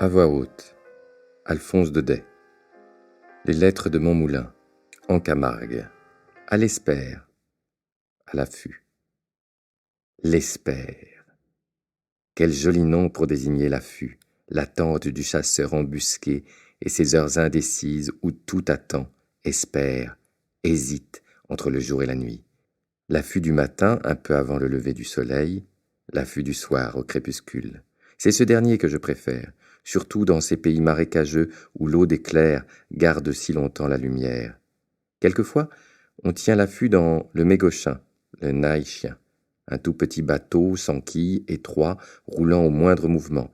À voix haute, Alphonse Daudet. Les lettres de Montmoulin, en Camargue. À l'espère, à l'affût. L'espère. Quel joli nom pour désigner l'affût, l'attente du chasseur embusqué et ses heures indécises où tout attend, espère, hésite entre le jour et la nuit. L'affût du matin, un peu avant le lever du soleil, l'affût du soir au crépuscule. C'est ce dernier que je préfère, surtout dans ces pays marécageux où l'eau des clairs garde si longtemps la lumière. Quelquefois, on tient l'affût dans le Mégochin, le naï-chien, un tout petit bateau sans quille, étroit, roulant au moindre mouvement.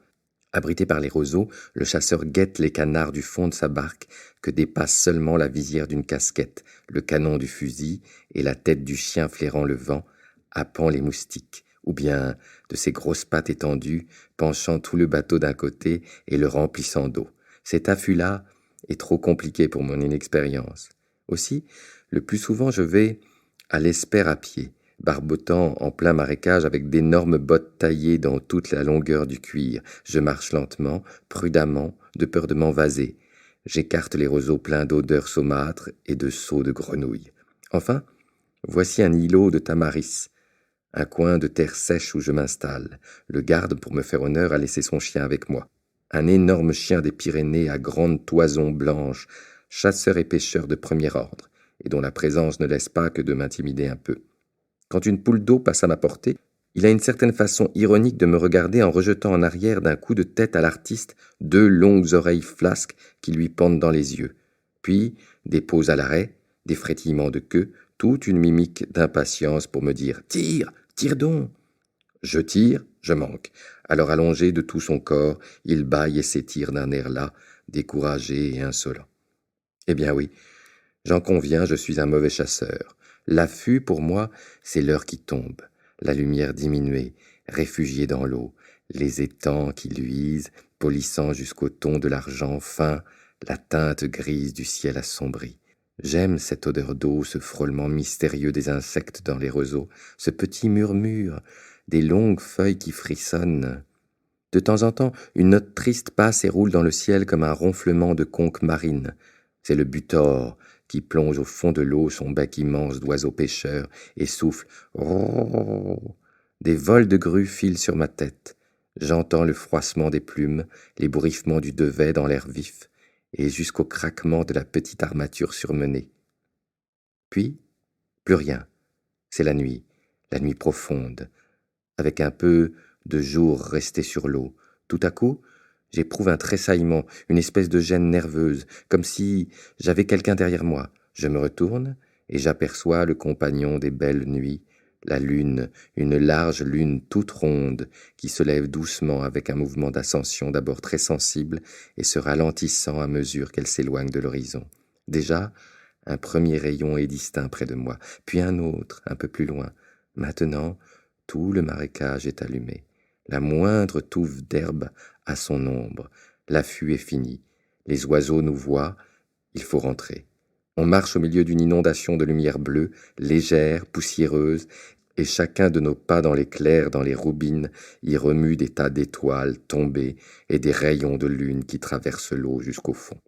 Abrité par les roseaux, le chasseur guette les canards du fond de sa barque que dépasse seulement la visière d'une casquette, le canon du fusil et la tête du chien flairant le vent, happant les moustiques, ou bien de ses grosses pattes étendues, penchant tout le bateau d'un côté et le remplissant d'eau. Cet affût-là est trop compliqué pour mon inexpérience. Aussi, le plus souvent je vais à l'espère à pied, barbotant en plein marécage avec d'énormes bottes taillées dans toute la longueur du cuir. Je marche lentement, prudemment, de peur de m'envaser. J'écarte les roseaux pleins d'odeurs saumâtres et de sauts de grenouilles. Enfin, voici un îlot de tamaris, un coin de terre sèche où je m'installe. Le garde, pour me faire honneur, a laissé son chien avec moi. Un énorme chien des Pyrénées à grande toison blanche, chasseur et pêcheur de premier ordre, et dont la présence ne laisse pas que de m'intimider un peu. Quand une poule d'eau passe à ma portée, il a une certaine façon ironique de me regarder en rejetant en arrière d'un coup de tête à l'artiste 2 longues oreilles flasques qui lui pendent dans les yeux. Puis, des pauses à l'arrêt, des frétillements de queue, toute une mimique d'impatience pour me dire « Tire, tire donc !» Je tire, je manque. Alors allongé de tout son corps, il bâille et s'étire d'un air las, découragé et insolent. Eh bien oui, j'en conviens, je suis un mauvais chasseur. L'affût, pour moi, c'est l'heure qui tombe, la lumière diminuée, réfugiée dans l'eau, les étangs qui luisent, polissant jusqu'au ton de l'argent fin, la teinte grise du ciel assombri. J'aime cette odeur d'eau, ce frôlement mystérieux des insectes dans les roseaux, ce petit murmure des longues feuilles qui frissonnent. De temps en temps, une note triste passe et roule dans le ciel comme un ronflement de conque marine. C'est le butor qui plonge au fond de l'eau son bec immense d'oiseau pêcheur et souffle « Rrrr ». Des vols de grues filent sur ma tête. J'entends le froissement des plumes, les bourriffements du devet dans l'air vif, et jusqu'au craquement de la petite armature surmenée. Puis, plus rien. C'est la nuit profonde, avec un peu de jour resté sur l'eau. Tout à coup, j'éprouve un tressaillement, une espèce de gêne nerveuse, comme si j'avais quelqu'un derrière moi. Je me retourne et j'aperçois le compagnon des belles nuits, la lune, une large lune toute ronde qui se lève doucement avec un mouvement d'ascension d'abord très sensible et se ralentissant à mesure qu'elle s'éloigne de l'horizon. Déjà, un premier rayon est distinct près de moi, puis un autre, un peu plus loin. Maintenant, tout le marécage est allumé. La moindre touffe d'herbe a son ombre. L'affût est fini. Les oiseaux nous voient. Il faut rentrer. On marche au milieu d'une inondation de lumière bleue, légère, poussiéreuse, et chacun de nos pas dans les clairs, dans les roubines, y remue des tas d'étoiles tombées et des rayons de lune qui traversent l'eau jusqu'au fond.